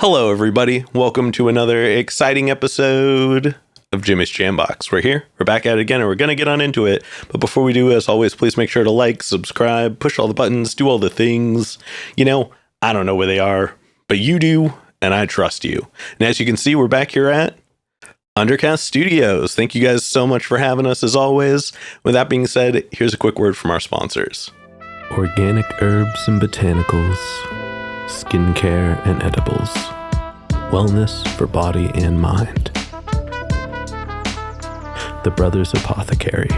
Hello, everybody. Welcome to another exciting episode of Jimmy's Jambox. We're back at it again, and we're going to get on into it. But before we do, as always, please make sure to like, subscribe, push all the buttons, do all the things. You know, I don't know where they are, but you do, and I trust you. And as you can see, we're back here at Undercaste Studios. Thank you guys so much for having us, as always. With that being said, here's a quick word from our sponsors. Organic herbs and botanicals, skincare and edibles, wellness for body and mind. The Brothers Apothecary,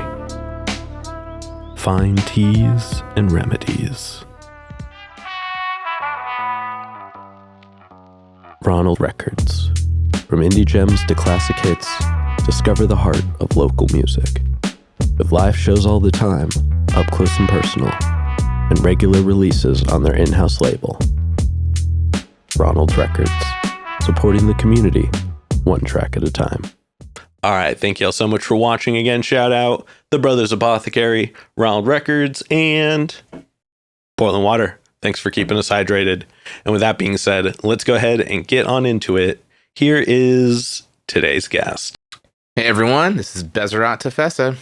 fine teas and remedies. Ronald Records, from indie gems to classic hits, discover the heart of local music. With live shows all the time, up close and personal, and regular releases on their in-house label. Ronald Records, supporting the community, one track at a time. All right, thank you all so much for watching again. Shout out The Brothers Apothecary, Ronald Records, and Portland Water. Thanks for keeping us hydrated. And with that being said, let's go ahead and get on into it. Here is today's guest. Hey everyone, this is Beserat Tafesse.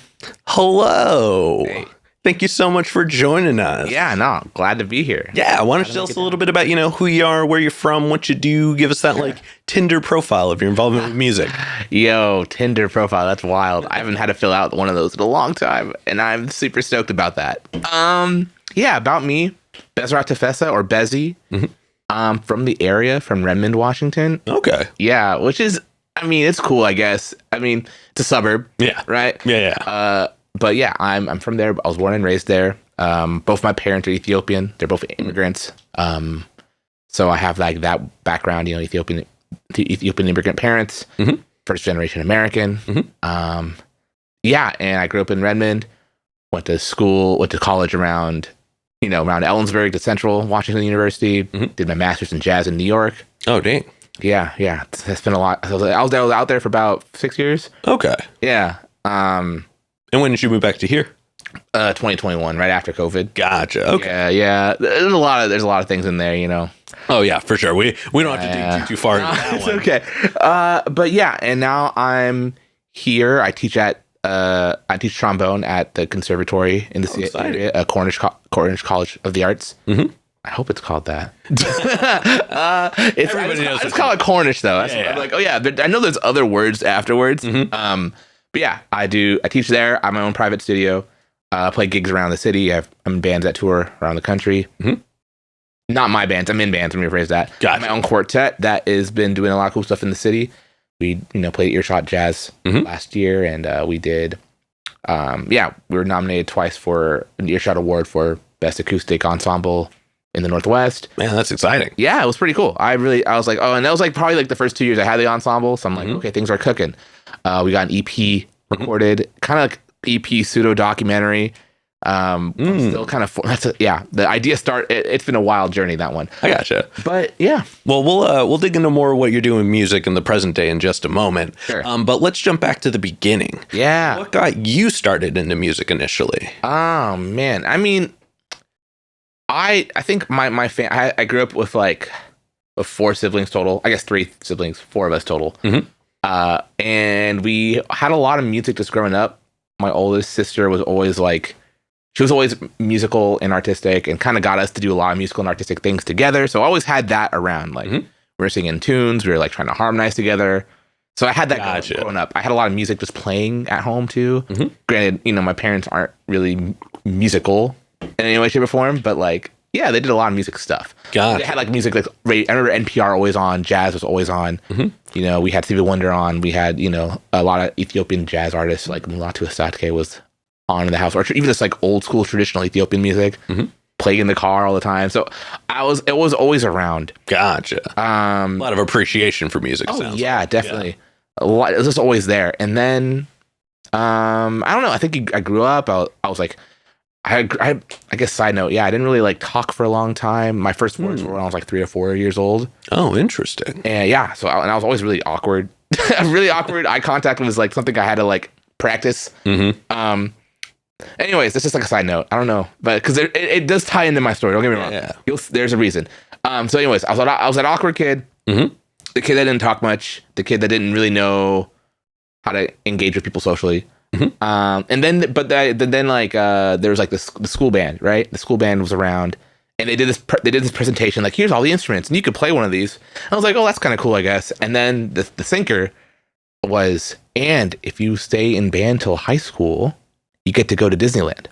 Hello. Hey. Thank you so much for joining us. Yeah, no, glad to be here. Yeah, why don't you tell us a little bit about, who you are, where you're from, what you do. Give us that, Tinder profile of your involvement with music. Yo, Tinder profile, that's wild. I haven't had to fill out one of those in a long time, and I'm super stoked about that. Yeah, about me, Beserat Tafesse, or Bezi. Mm-hmm. From the area, from Redmond, Washington. Okay. Yeah, which is, it's cool, I guess. It's a suburb. Yeah. Right? Yeah. But yeah, I'm from there. I was born and raised there. Both my parents are Ethiopian. They're both immigrants. So I have that background, Ethiopian immigrant parents, mm-hmm. First generation American. Mm-hmm. Yeah, and I grew up in Redmond. Went to college around Ellensburg to Central Washington University. Mm-hmm. Did my master's in jazz in New York. Oh, dang. Yeah. It's been a lot. I was out there for about 6 years. Okay. Yeah. And when did you move back to here? 2021, right after COVID. Gotcha. Okay. Yeah. There's a lot of things in there, Oh yeah, for sure. We don't have to dig too far into that it's one. Okay. But yeah, and now I'm here. I teach trombone at the conservatory in the city area, Cornish College of the Arts. Mm-hmm. I hope it's called that. Everybody knows. It's called Cornish though. Yeah. I'm like, oh yeah. I know there's other words afterwards. Mm-hmm. But yeah, I teach there. I have my own private studio. Play gigs around the city. I'm in bands that tour around the country. Mm-hmm. Not my bands. I'm in bands. Let me rephrase that. Gotcha. My own quartet that has been doing a lot of cool stuff in the city. We, played Earshot Jazz last year, and we did. We were nominated twice for an Earshot Award for Best Acoustic Ensemble in the Northwest. Man, that's exciting. Yeah, it was pretty cool. I was like, and that was probably the first 2 years I had the ensemble. So I'm like, okay, things are cooking. We got an EP recorded, kind of like EP pseudo documentary. Still kind of the idea it's been a wild journey, that one. I gotcha. But yeah. Well, we'll dig into more of what you're doing with music in the present day in just a moment. Sure. But let's jump back to the beginning. Yeah. What got you started into music initially? Oh man. I think my I grew up with four siblings total. I guess 3 siblings, 4 of us total. Mm-hmm. And we had a lot of music just growing up. My oldest sister was always she was always musical and artistic, and kind of got us to do a lot of musical and artistic things together. So I always had that around. We were singing tunes, we were trying to harmonize together. So I had that growing up. I had a lot of music just playing at home too. Mm-hmm. Granted, my parents aren't really musical in any way, shape, or form, but they did a lot of music stuff. Gotcha. They had music I remember NPR always on, jazz was always on. Mm-hmm. We had Stevie Wonder on. We had a lot of Ethiopian jazz artists like Mulatu Asatke was on in the house, or even just old school traditional Ethiopian music. Mm-hmm. Playing in the car all the time. So it was always around. Gotcha. A lot of appreciation for music. Oh yeah, definitely. Yeah. A lot. It was just always there. And then I don't know. I think I grew up. I was I guess side note, I didn't really talk for a long time. My first words were when I was 3 or 4 years old. Oh, interesting. And I was always really awkward. Really awkward. Eye contact was something I had to practice. Mm-hmm. Anyways, that's just a side note. I don't know, but because it does tie into my story. Don't get me wrong. Yeah. There's a reason. So anyways, I was an awkward kid. Mm-hmm. The kid that didn't talk much, the kid that didn't really know how to engage with people socially. Mm-hmm. And then, there was like the school band, right? The school band was around, and they did this presentation, like, here's all the instruments, and you could play one of these. I was like, oh, that's kind of cool, I guess. And then the thinker was, and if you stay in band till high school, you get to go to Disneyland.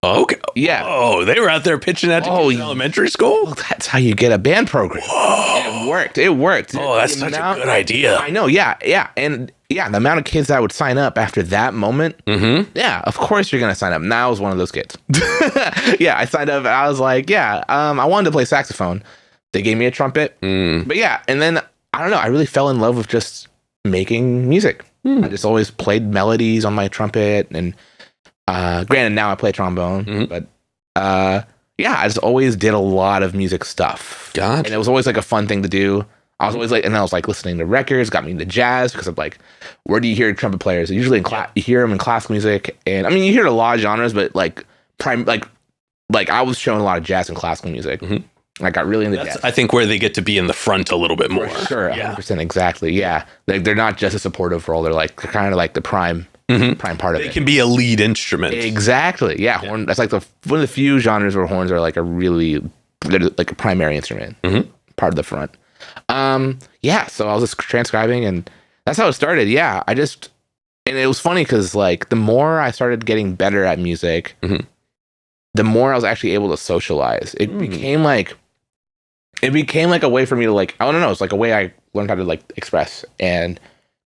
Okay. Yeah. Oh, they were out there pitching that to kids in elementary school? Well, that's how you get a band program. Whoa. And it worked. Oh, that's such a good idea. I know. Yeah. And the amount of kids that would sign up after that moment. Mm-hmm. Yeah, of course you're going to sign up. Now I was one of those kids. Yeah, I signed up. I was like, I wanted to play saxophone. They gave me a trumpet. But yeah, and then, I don't know, I really fell in love with just making music. I just always played melodies on my trumpet, and granted, now I play trombone, but I just always did a lot of music stuff. Gotcha. And it was always like a fun thing to do. I was always like listening to records, got me into jazz, because I'm like, where do you hear trumpet players? Usually you hear them in classical music, and I mean, you hear a lot of genres, but like I was showing a lot of jazz and classical music. I got really into jazz. I think where they get to be in the front a little bit more. For sure, 100%, exactly. Yeah, they're not just a supportive role; they're kind of like the prime part of it. They can be a lead instrument. Exactly. Yeah, horn. That's like one of the few genres where horns are like they're like a primary instrument, part of the front. So I was just transcribing, and that's how it started. Yeah, and it was funny because like the more I started getting better at music, the more I was actually able to socialize. It became like a way for me to like, I don't know, it's like a way I learned how to like express and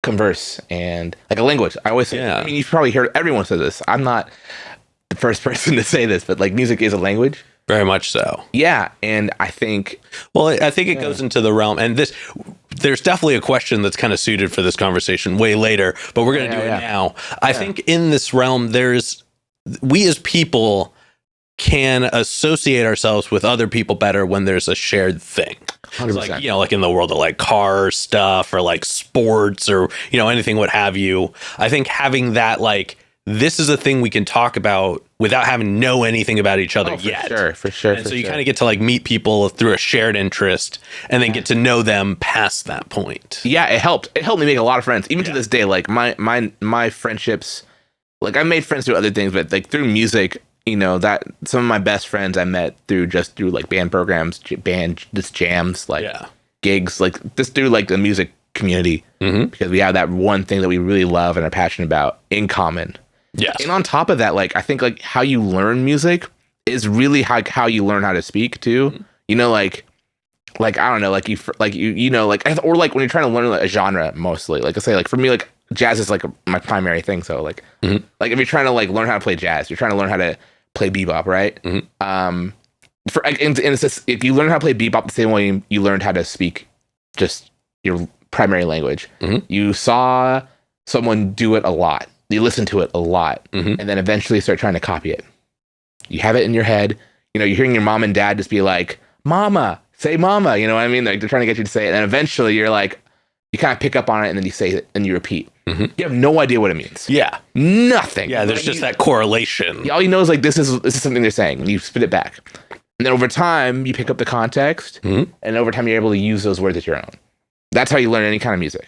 converse, and like a language. I always say, I mean, you've probably heard everyone say this. I'm not the first person to say this, but like music is a language. Very much so. Yeah, and I think it goes into the realm, and there's definitely a question that's kind of suited for this conversation way later, but we're going to do it now. I think in this realm, we as people can associate ourselves with other people better when there's a shared thing. 100%. Like, like in the world of like car stuff or like sports or, anything, what have you. I think having that, like, this is a thing we can talk about without having to know anything about each other yet. For sure. And so you kind of get to like meet people through a shared interest and then get to know them past that point. Yeah, it helped. It helped me make a lot of friends. Even to this day, like my friendships, like I made friends through other things, but like through music, that some of my best friends I met through like band programs, jams, like gigs, like just through like the music community, because we have that one thing that we really love and are passionate about in common. Yes. And on top of that, like I think like how you learn music is really how you learn how to speak too. Like I don't know, like or like when you're trying to learn like a genre, mostly. Like I say, like for me, like jazz is like my primary thing. So like like if you're trying to like learn how to play jazz, you're trying to learn how to play bebop, right? If you learn how to play bebop the same way you learned how to speak just your primary language, you saw someone do it a lot. You listen to it a lot, and then eventually start trying to copy it. You have it in your head. You're hearing your mom and dad just be like, "Mama, say mama." You know what I mean? Like they're trying to get you to say it, and eventually you're like, you kind of pick up on it, and then you say it, and you repeat. You have no idea what it means. Yeah, nothing. Yeah, there's just that correlation. All you know is like this is something they're saying, and you spit it back, and then over time you pick up the context, and over time you're able to use those words as your own. That's how you learn any kind of music.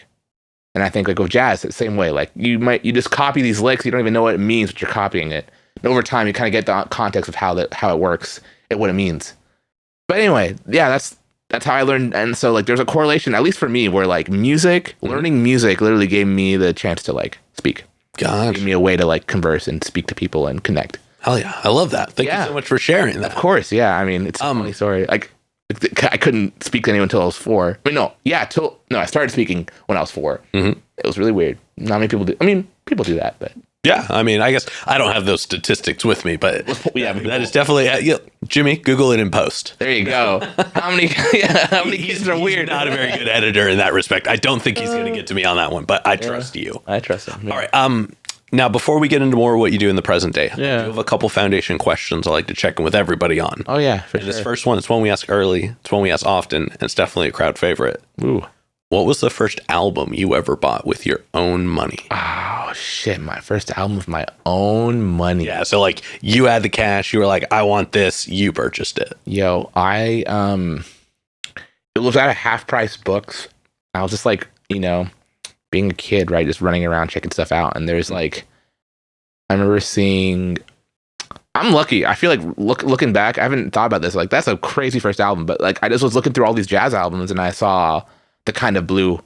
And I think like with jazz, it's the same way. Like you just copy these licks, you don't even know what it means, but you're copying it. And over time, you kind of get the context of how it works and what it means. But anyway, yeah, that's how I learned. And so like there's a correlation, at least for me, where like learning music literally gave me the chance to like speak. Gotcha. Gave me a way to like converse and speak to people and connect. Hell yeah, I love that. Thank you so much for sharing that. Of course, yeah. I mean, it's a funny story. Like I couldn't speak to anyone until I was 4. I mean, I started speaking when I was 4. It was really weird. Not many people do. I mean, people do that, but yeah. I mean, I guess I don't have those statistics with me, but that is definitely Jimmy. Google it in post. There you go. How many kids are weird? He's not a very good editor in that respect. I don't think he's going to get to me on that one, but I trust you. I trust him. Yeah. All right. Now, before we get into more of what you do in the present day, I do Yeah. have a couple foundation questions I like to check in with everybody on. Oh, yeah, for And sure. this first one, it's one we ask early. It's one we ask often, and it's definitely a crowd favorite. Ooh. What was the first album you ever bought with your own money? Oh, shit. My first album with my own money. Yeah, so like you had the cash, you were like, I want this, you purchased it. Yo, it was at a half price books. I was just like, being a kid, right, just running around checking stuff out, and there's like, I remember seeing. I'm lucky. I feel like looking back, I haven't thought about this. Like, that's a crazy first album, but like, I just was looking through all these jazz albums, and I saw the Kind of Blue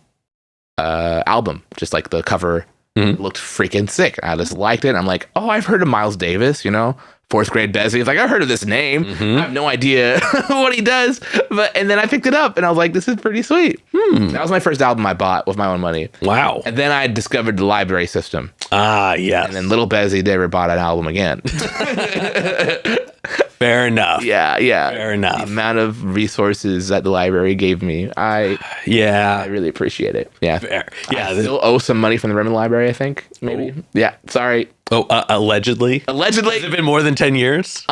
album, just like the cover looked freaking sick. I just liked it. I'm like, oh, I've heard of Miles Davis, fourth grade Bezi. It's like, I've heard of this name. I have no idea what he does. And then I picked it up and I was like, this is pretty sweet. That was my first album I bought with my own money. Wow. And then I discovered the library system. Ah, yes. And then little Bezi never bought an album again. Fair enough. Yeah. Fair enough. The amount of resources that the library gave me, I really appreciate it. Yeah. Fair. Yeah. I still owe some money from the Redmond Library, I think. Maybe. Oh. Yeah. Sorry. Oh, allegedly? Allegedly. Has it been more than 10 years?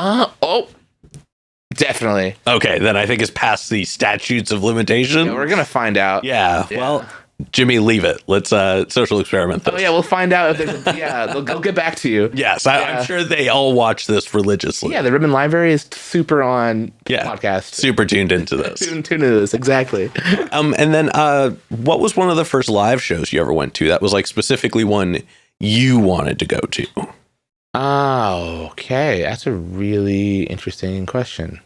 Definitely. Okay, then I think it's past the statutes of limitation. Yeah, we're going to find out. Yeah. Well, Jimmy, leave it. Let's social experiment this. Oh, yeah, we'll find out if there's they'll get back to you. Yes, I'm sure they all watch this religiously. Yeah, the Redmond Library is super on podcast. Super tuned into this. tuned into this, exactly. And then what was one of the first live shows you ever went to that was like specifically one you wanted to go to? Oh, okay. That's a really interesting question.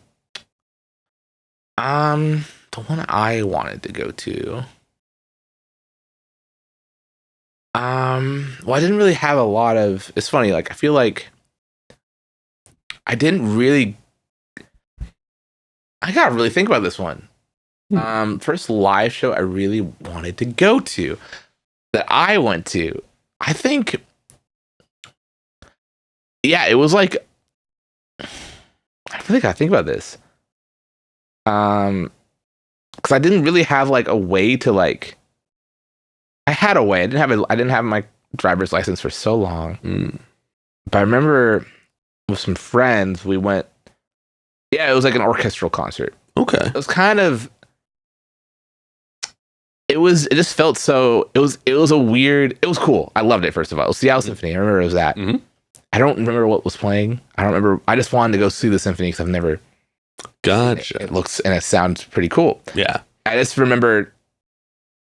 The one I wanted to go to. Well, I didn't really have a lot of. It's funny. Like, I feel like I didn't really. I gotta really think about this one. First live show I really wanted to go to that I went to. I think. Yeah, it was like. I really gotta think about this. Because I didn't really have like a way to like. I had a way. I didn't have my driver's license for so long. But I remember with some friends we went. Yeah, it was like an orchestral concert. Okay. It was kind of. It just felt so. It was a weird. It was cool. I loved it. First of all, it was Seattle Symphony. I remember it was that. I don't remember what was playing. I don't remember. I just wanted to go see the symphony because I've never. Gotcha. It looks and it sounds pretty cool. Yeah. I just remember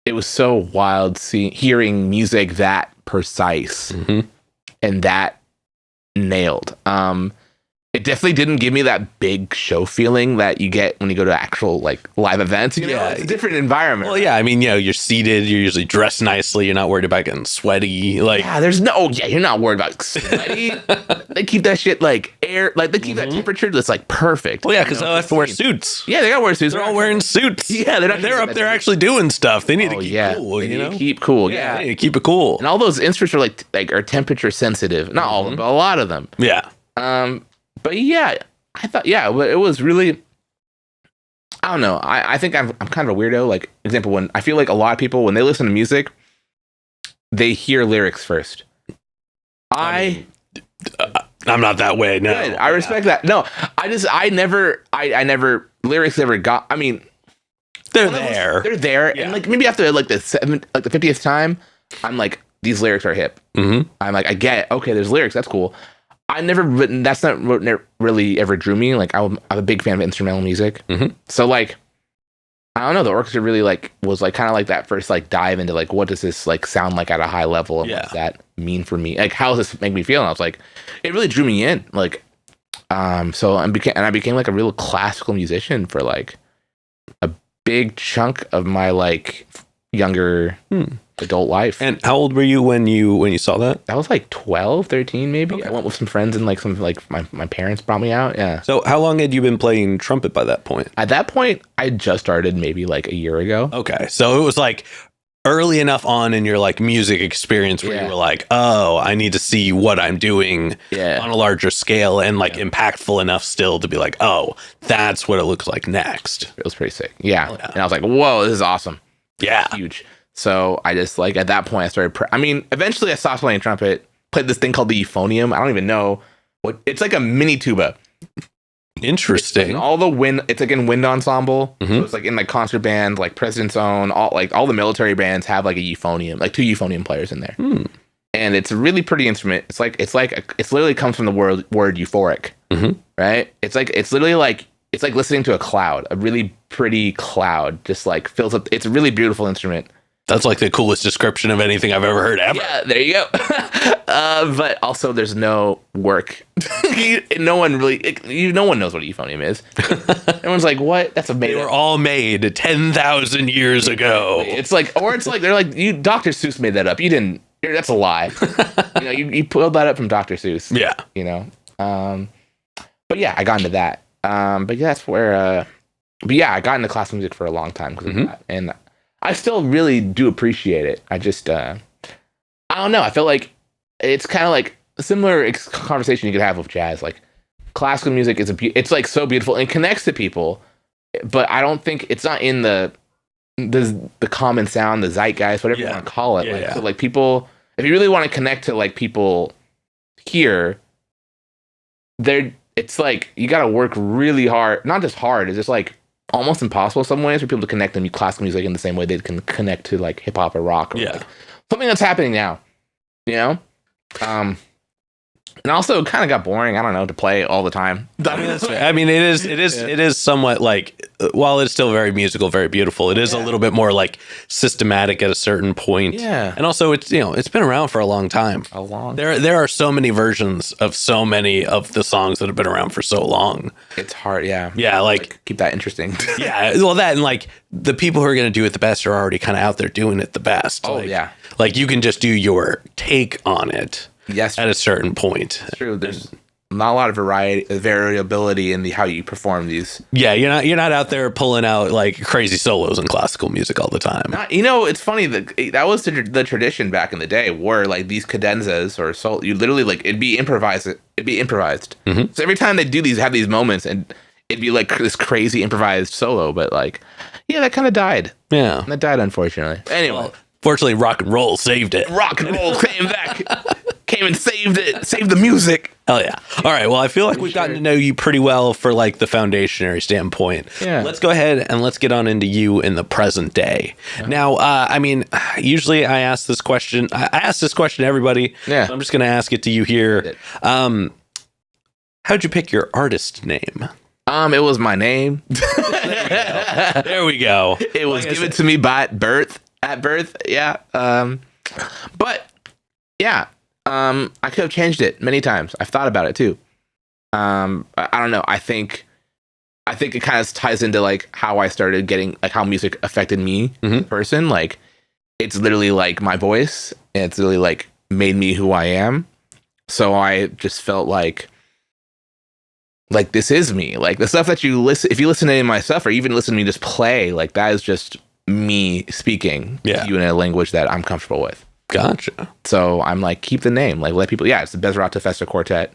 it was so wild hearing music that precise and that nailed. It definitely didn't give me that big show feeling that you get when you go to actual like live events. You know, it's a different environment. Well, yeah, I mean, you're seated, you're usually dressed nicely, you're not worried about getting sweaty. Like, you're not worried about sweaty. They keep that shit like air, like they keep that temperature that's like perfect. Well, yeah, because they'll have to wear suits. Yeah, they gotta wear suits. They're all wearing suits. Yeah, they're up there actually doing stuff. They need to keep cool. They need to keep cool. Yeah, they need to keep it cool. And all those instruments are are temperature sensitive. Not all of them, but a lot of them. Yeah. But yeah, I thought, it was really, I don't know. I think I'm kind of a weirdo. Like, example, when I feel like a lot of people, when they listen to music, they hear lyrics first. I'm not that way. No, good. I respect that. No, I never, lyrics never got, I mean, they're there. They're there. Yeah. And like, maybe after like the 50th time, I'm like, these lyrics are hip. I'm like, I get it. Okay, there's lyrics. That's cool. That's not what really ever drew me. Like, I'm a big fan of instrumental music. So like, I don't know, the orchestra really like was like kind of like that first like dive into like, what does this like sound like at a high level, and what does that mean for me? Like, how does this make me feel? And I was like, it really drew me in. Like, so I became like a real classical musician for like a big chunk of my like younger adult life. And how old were you when you saw that? I was like 12, 13 maybe. Okay. I went with some friends and like some like my parents brought me out. Yeah. So how long had you been playing trumpet by that point? At that point, I just started maybe like a year ago. Okay. So it was like early enough on in your like music experience where you were like, oh, I need to see what I'm doing on a larger scale and like impactful enough still to be like, oh, that's what it looks like next. It was pretty sick. Yeah. And I was like, whoa, this is awesome. Yeah. Huge. So I just like at that point I started. Eventually I stopped playing trumpet. Played this thing called the euphonium. I don't even know what. It's like a mini tuba. Interesting. It's all the wind. It's like in wind ensemble. So it's like in like concert bands, like President's Own. All the military bands have like a euphonium, like 2 euphonium players in there. And it's a really pretty instrument. It's literally comes from the word euphoric. Right. It's literally like it's like listening to a cloud, a really pretty cloud, just like fills up. It's a really beautiful instrument. That's like the coolest description of anything I've ever heard ever. Yeah, there you go. But also, there's no work. No one knows what a euphonium is. Everyone's like, "What? That's amazing." They were all made 10,000 years ago. It's like they're like, "You, Dr. Seuss made that up. You didn't. That's a lie." You pulled that up from Dr. Seuss. Yeah. But yeah, I got into that. But yeah, that's where. But yeah, I got into classical music for a long time because of that, and I still really do appreciate it. I just, I don't know. I feel like it's kind of like a similar conversation you could have with jazz. Like classical music it's like so beautiful and it connects to people, but I don't think it's not in the common sound, the zeitgeist, whatever you want to call it. So like people, if you really want to connect to like people here, it's like you got to work really hard. Not just hard. It's just like almost impossible in some ways for people to connect to classical music in the same way they can connect to like hip hop or rock or like something that's happening now, and also kind of got boring. I don't know, to play all the time. I mean, that's fair. I mean, it is somewhat like, while it's still very musical, very beautiful, it is a little bit more like systematic at a certain point. Yeah. And also it's been around for a long time. There are so many versions of so many of the songs that have been around for so long. It's hard. Yeah. Yeah. Like keep that interesting. Yeah. Well, that, and like the people who are going to do it the best are already kind of out there doing it the best. Oh, like, yeah. Like you can just do your take on it. Yes, at a certain point. It's true. There's not a lot of variability in how you perform these. Yeah, you're not out there pulling out like crazy solos in classical music all the time. It's funny that was the tradition back in the day, where like these cadenzas or solo, you literally like it'd be improvised. Mm-hmm. So every time they have these moments, and it'd be like this crazy improvised solo. But like, yeah, that kind of died. Yeah, that died unfortunately. Anyway. Well, fortunately, rock and roll saved it. Rock and roll came back. Came and saved it. Saved the music. Hell yeah. All right. Well, I feel like we've gotten to know you pretty well for like the foundationary standpoint. Yeah. Let's go ahead and let's get on into you in the present day. Yeah. Now, I mean, usually I ask this question. I ask this question to everybody. Yeah. So I'm just going to ask it to you here. How'd you pick your artist name? It was my name. There we go. It was given to me at birth. Yeah. But yeah. I could have changed it many times. I've thought about it too. I don't know. I think it kind of ties into like how I started getting, like how music affected me as a person. Like it's literally like my voice, and it's literally like made me who I am. So I just felt like this is me. Like the stuff that if you listen to any of my stuff, or even listen to me just play, like that is just me speaking to you in a language that I'm comfortable with. Gotcha. So I'm like, keep the name. Like let people. Yeah, it's the Beserat Tafesse Quartet.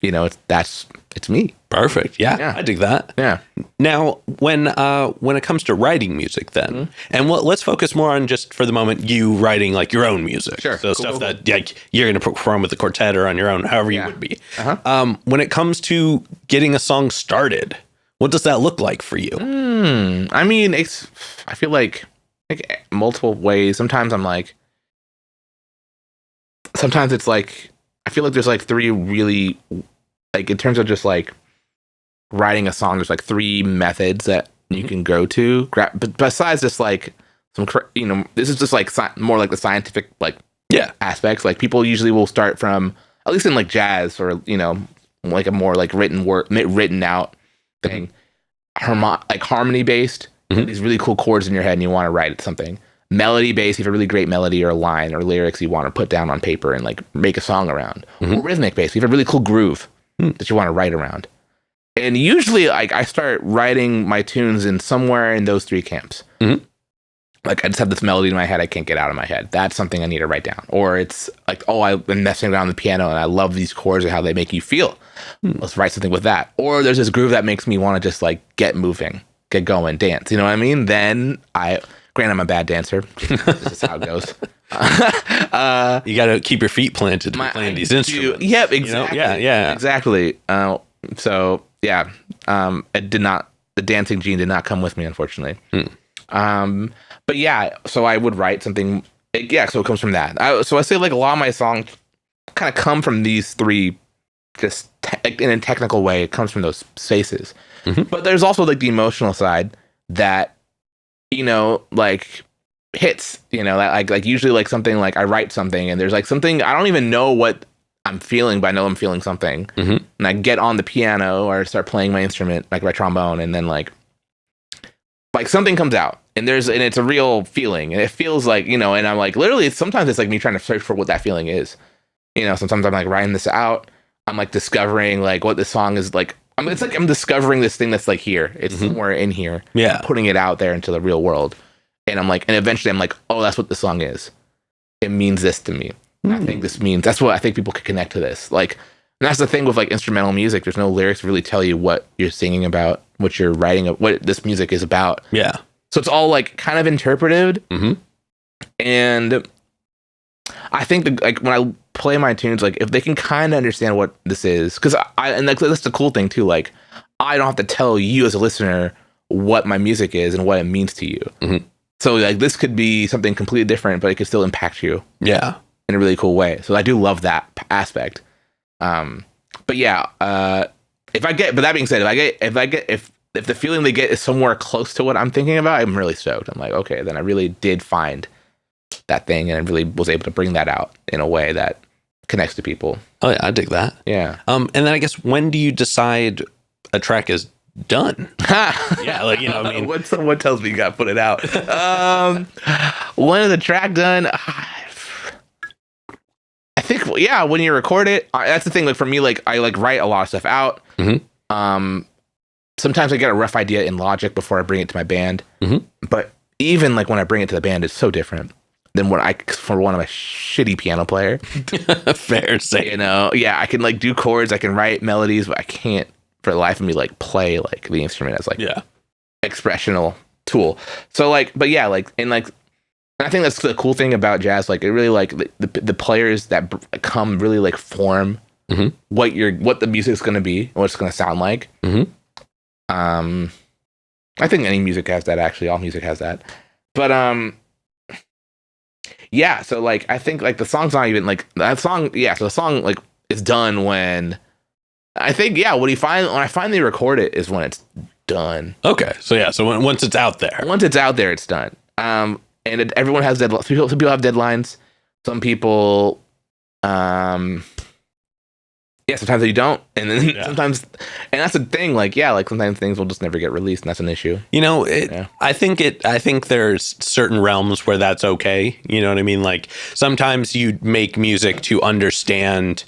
It's me. Perfect. Yeah, I dig that. Yeah. Now, when it comes to writing music, then, and let's focus more on, just for the moment, you writing like your own music. Sure. So stuff that like you're going to perform with the quartet or on your own, however you would be. When it comes to getting a song started, what does that look like for you? I mean, I feel like multiple ways. Sometimes it's like, I feel like there's like three really, like in terms of just like writing a song, there's like three methods that you can go to. But besides just like some, this is just like more like the scientific aspects. Like people usually will start from, at least in like jazz or like a more like written out thing, like harmony based. These really cool chords in your head, and you want to write something. Melody based, you have a really great melody or a line or lyrics you want to put down on paper and like make a song around. Or rhythmic based, you have a really cool groove that you want to write around. And usually like I start writing my tunes in somewhere in those three camps. Like I just have this melody in my head I can't get out of my head. That's something I need to write down. Or it's like, oh, I've been messing around the piano and I love these chords and how they make you feel. Let's write something with that. Or there's this groove that makes me want to just like get moving, get going, dance. You know what I mean? Then granted, I'm a bad dancer. This is how it goes. You got to keep your feet planted to playing these instruments. Yep, exactly. Yeah. Exactly. So yeah, the dancing gene did not come with me, unfortunately. But yeah, so I would write something. Yeah, so it comes from that. So I say like a lot of my songs kind of come from these three just in a technical way, it comes from those spaces. But there's also like the emotional side that, you know, like hits, you know, that like usually like something like I write something and there's like something I don't even know what I'm feeling, but I know I'm feeling something. And I get on the piano or start playing my instrument, like my trombone, and then like something comes out and it's a real feeling and it feels like, you know, and I'm like, literally sometimes it's like me trying to search for what that feeling is. You know, sometimes I'm like writing this out. I'm like discovering like what this song is like. It's like I'm discovering this thing that's like here. It's somewhere in here. Yeah. I'm putting it out there into the real world. And I'm like, and eventually I'm like, oh, that's what the song is. It means this to me. I think this means, that's what I think people could connect to this. Like, and that's the thing with like instrumental music. There's no lyrics to really tell you what you're singing about, what you're writing, what this music is about. Yeah. So it's all like kind of interpreted. And I think like when I play my tunes, like if they can kind of understand what this is, because and like that's the cool thing too. Like I don't have to tell you as a listener what my music is and what it means to you. So like this could be something completely different, but it could still impact you. Yeah, in a really cool way. So I do love that aspect. But yeah, if that being said, if the feeling they get is somewhere close to what I'm thinking about, I'm really stoked. I'm like, okay, then I really did find that thing and I really was able to bring that out in a way that connects to people. Oh yeah, I dig that. Yeah. And then I guess when do you decide a track is done? Yeah, like, you know, I mean, when someone tells me you got to put it out. When is the track done? I think, yeah, when you record it, that's the thing. Like for me, like I like write a lot of stuff out. Sometimes I get a rough idea in Logic before I bring it to my band. But even like when I bring it to the band, it's so different than for one of my shitty piano player. Fair to say. You know, yeah, I can like do chords, I can write melodies, but I can't for the life of me like play like the instrument as like expressional tool. So like, but yeah, like and like I think that's the cool thing about jazz. Like it really like the players that come really like form what the music's gonna be and what it's gonna sound like. I think any music has that. Actually, all music has that. But yeah. So like, I think like the song's not even like that song. Yeah. So the song like is done when I think when I finally record it is when it's done. Okay. So yeah. So once it's out there, it's done. And everyone has deadlines. Some people have deadlines. Some people, sometimes you don't, and then sometimes, and that's the thing. Like, like sometimes things will just never get released, and that's an issue. You know, I think there's certain realms where that's okay. You know what I mean? Like sometimes you make music to understand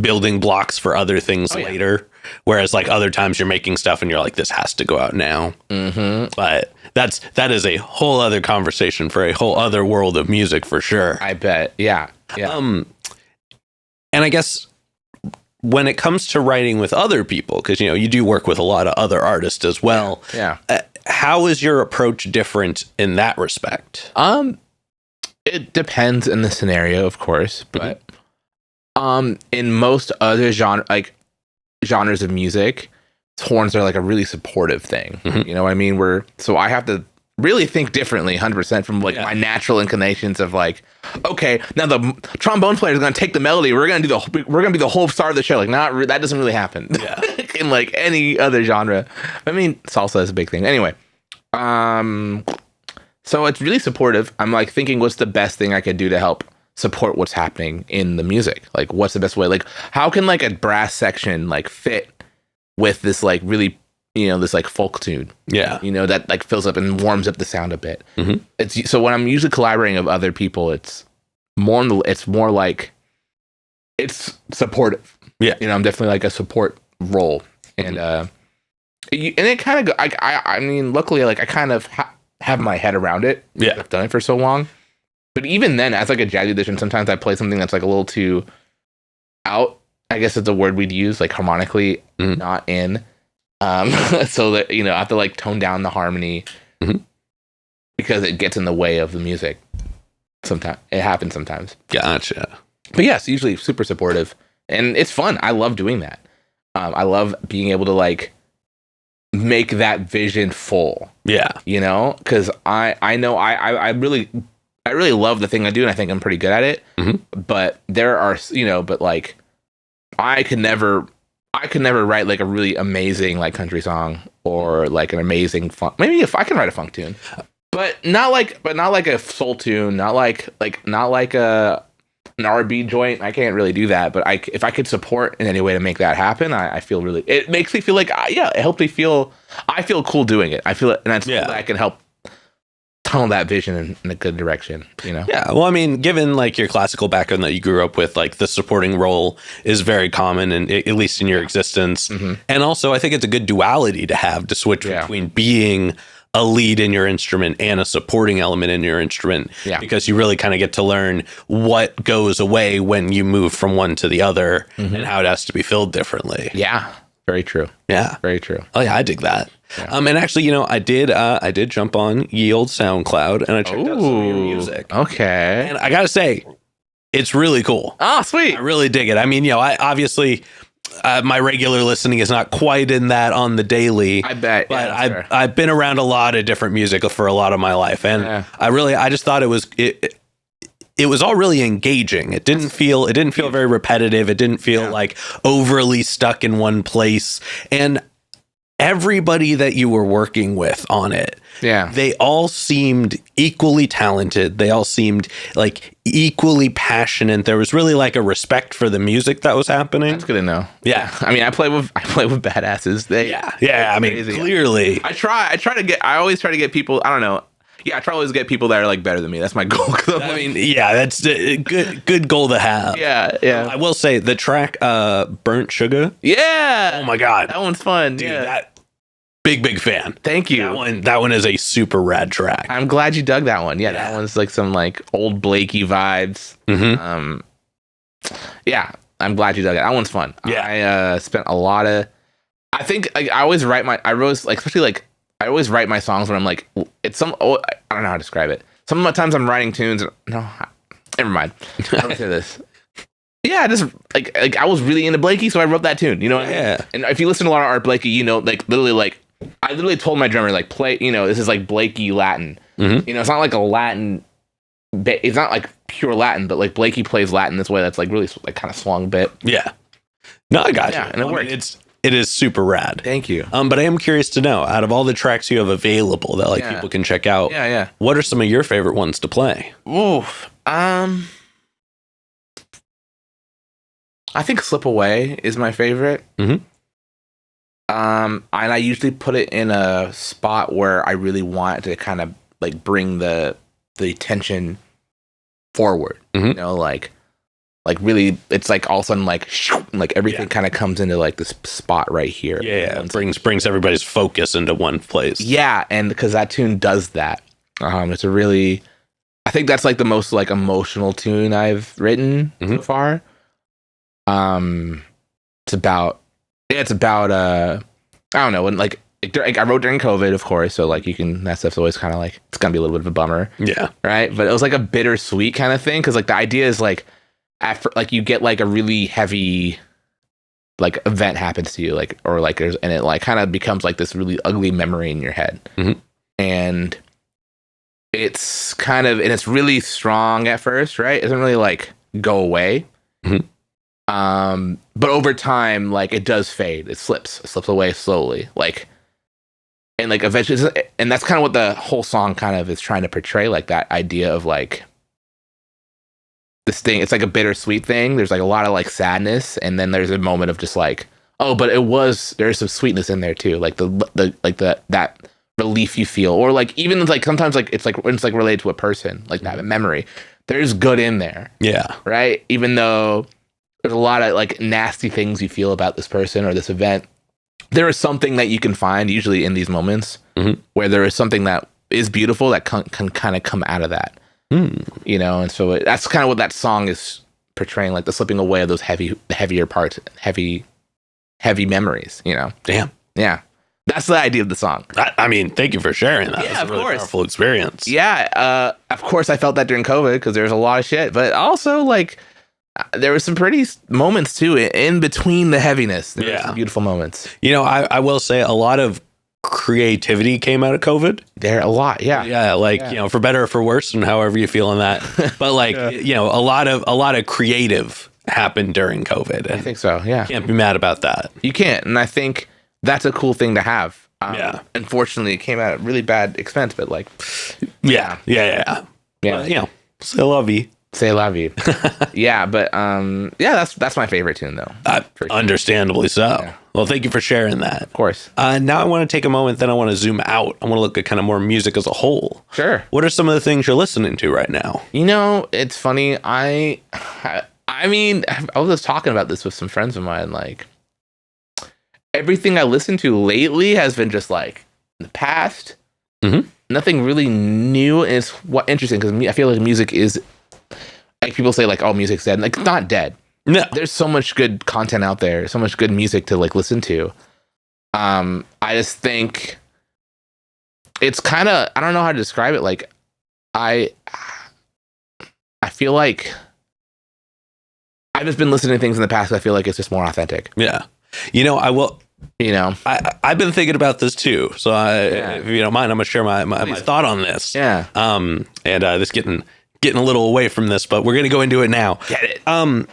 building blocks for other things later. Whereas like other times you're making stuff and you're like, this has to go out now. But that is a whole other conversation for a whole other world of music for sure. I bet. Yeah. And I guess when it comes to writing with other people, because, you know, you do work with a lot of other artists as well. Yeah. How is your approach different in that respect? It depends in the scenario, of course, but in most other genres of music, horns are like a really supportive thing. You know what I mean? So I have to really think differently 100% from like my natural inclinations of like, okay, now the trombone player is going to take the melody. We're going to be the whole star of the show. Like that doesn't really happen in like any other genre. I mean, salsa is a big thing. Anyway. So it's really supportive. I'm like thinking, what's the best thing I could do to help support what's happening in the music? Like, what's the best way? Like, how can like a brass section like fit with this like really, you know, this like folk tune? Yeah, you know, that like fills up and warms up the sound a bit. It's so when I'm usually collaborating with other people, it's more like it's supportive. Yeah, you know, I'm definitely like a support role, and it kind of I mean, luckily, like I kind of have my head around it. Yeah, I've done it for so long. But even then, as like a jazz musician, sometimes I play something that's like a little too out. I guess it's a word we'd use, like harmonically, not in. So that, you know, I have to like tone down the harmony because it gets in the way of the music. Sometimes it happens. Sometimes. Gotcha. But yes, usually super supportive, and it's fun. I love doing that. I love being able to like make that vision full. Yeah, you know, because I know I really love the thing I do, and I think I'm pretty good at it. But there are, you know, but like I I could never write like a really amazing like country song or like an amazing funk. Maybe if I can write a funk tune, but not like a soul tune, not like a an R&B joint. I can't really do that, but if I could support in any way to make that happen, I feel really. It makes me feel like it helped me feel. I feel cool doing it. I feel it, and that's cool that I can help tunnel that vision in a good direction, you know? Yeah. Well, I mean, given like your classical background that you grew up with, like the supporting role is very common, and at least in your existence. Mm-hmm. And also, I think it's a good duality to have to switch between being a lead in your instrument and a supporting element in your instrument, because you really kind of get to learn what goes away when you move from one to the other and how it has to be filled differently. Yeah. Very true. Yeah. Very true. Oh yeah, I dig that. Yeah. And actually, you know, I did jump on ye old SoundCloud and I checked out some of your music. Okay. And I gotta say, it's really cool. Oh, sweet. I really dig it. I mean, you know, I obviously my regular listening is not quite in that on the daily. I bet. But I've been around a lot of different music for a lot of my life. And I just thought it was all really engaging. It didn't feel very repetitive. It didn't feel like overly stuck in one place. And everybody that you were working with on it, they all seemed equally talented. They all seemed like equally passionate. There was really like a respect for the music that was happening. That's good to know. Yeah. I mean, I play with badasses. I mean, clearly. I always try to get people, I don't know. Yeah, I try to always get people that are like better than me. That's my goal. I mean, that's a good goal to have. Yeah. I will say the track Burnt Sugar. Yeah. Oh my God. That one's fun. Dude, that big fan. Thank you. That one is a super rad track. I'm glad you dug that one. Yeah, that one's like some like old Blakey vibes. Mm-hmm. Yeah, I'm glad you dug it. That one's fun. Yeah. I spent a lot of I think like, I always write I always write my songs when I'm like, I don't know how to describe it. Some of the times I'm writing tunes. Never mind. I don't say this. Yeah, just like I was really into Blakey, so I wrote that tune. You know what I mean? And if you listen to a lot of Art Blakey, you know, like literally, like I literally told my drummer, like play. You know, this is like Blakey Latin. Mm-hmm. You know, it's not like a Latin. It's not like pure Latin, but like Blakey plays Latin this way. That's like really like kind of swung a bit. Yeah. No, I got you. And it worked. It is super rad. Thank you. But I am curious to know, out of all the tracks you have available that like people can check out, what are some of your favorite ones to play? Oof. I think Slip Away is my favorite. Mm-hmm. And I usually put it in a spot where I really want to kind of like bring the tension forward. Mm-hmm. You know, like really, it's like all of a sudden like everything kind of comes into like this spot right here. Yeah, brings everybody's focus into one place. Yeah, and because that tune does that. It's a really, I think that's like the most like emotional tune I've written so far. It's about I don't know, when like I wrote during COVID, of course, so like that stuff's always kind of like it's gonna be a little bit of a bummer. Yeah, right. But it was like a bittersweet kind of thing, because like the idea is like after like you get like a really heavy like event happens to you, like or like there's, and it like kind of becomes like this really ugly memory in your head. Mm-hmm. And it's kind of, and it's really strong at first, right? It doesn't really like go away. Mm-hmm. But over time, like it does fade. It slips away slowly. Like, and like eventually, and that's kind of what the whole song kind of is trying to portray, like that idea of like this thing. It's like a bittersweet thing. There's like a lot of like sadness, and then there's a moment of just like, oh, but there's some sweetness in there too. Like that relief you feel, or like even like sometimes like it's like when it's like related to a person, like that memory. There's good in there. Yeah. Right. Even though there's a lot of like nasty things you feel about this person or this event, there is something that you can find usually in these moments where there is something that is beautiful that can kind of come out of that. You know, and so that's kind of what that song is portraying, like the slipping away of those heavier parts, heavy memories, you know? Damn. Yeah. That's the idea of the song. I mean, thank you for sharing that. Yeah, of course. Powerful experience. Yeah. Of course, I felt that during COVID because there's a lot of shit, but also like there were some pretty moments too in between the heaviness. There were some beautiful moments. You know, I will say a lot of creativity came out of COVID. There a lot, you know, for better or for worse, and however you feel on that. But like, you know, a lot of creative happened during COVID. I think so. Yeah. Can't be mad about that. You can't. And I think that's a cool thing to have. Unfortunately, it came at a really bad expense, but like, yeah. Well, c'est la vie. C'est la vie. Yeah, but that's my favorite tune though. Understandably so. Yeah. Well, thank you for sharing that. Of course. Now I want to take a moment, then I want to zoom out. I want to look at kind of more music as a whole. Sure. What are some of the things you're listening to right now? It's funny. I mean, I was just talking about this with some friends of mine. Like, everything I listen to lately has been just like in the past. Mm-hmm. Nothing really new. And it's interesting because I feel like music is, like people say like, oh, music's dead. Like, it's not dead. No. There's so much good content out there, so much good music to like listen to. I just think it's kind of, I don't know how to describe it. Like, I feel like I've just been listening to things in the past. I feel like it's just more authentic. Yeah. I will. I've been thinking about this too. So if you don't mind, I'm gonna share my thought on this. Yeah. And this getting a little away from this, but we're gonna go into it now. Get it.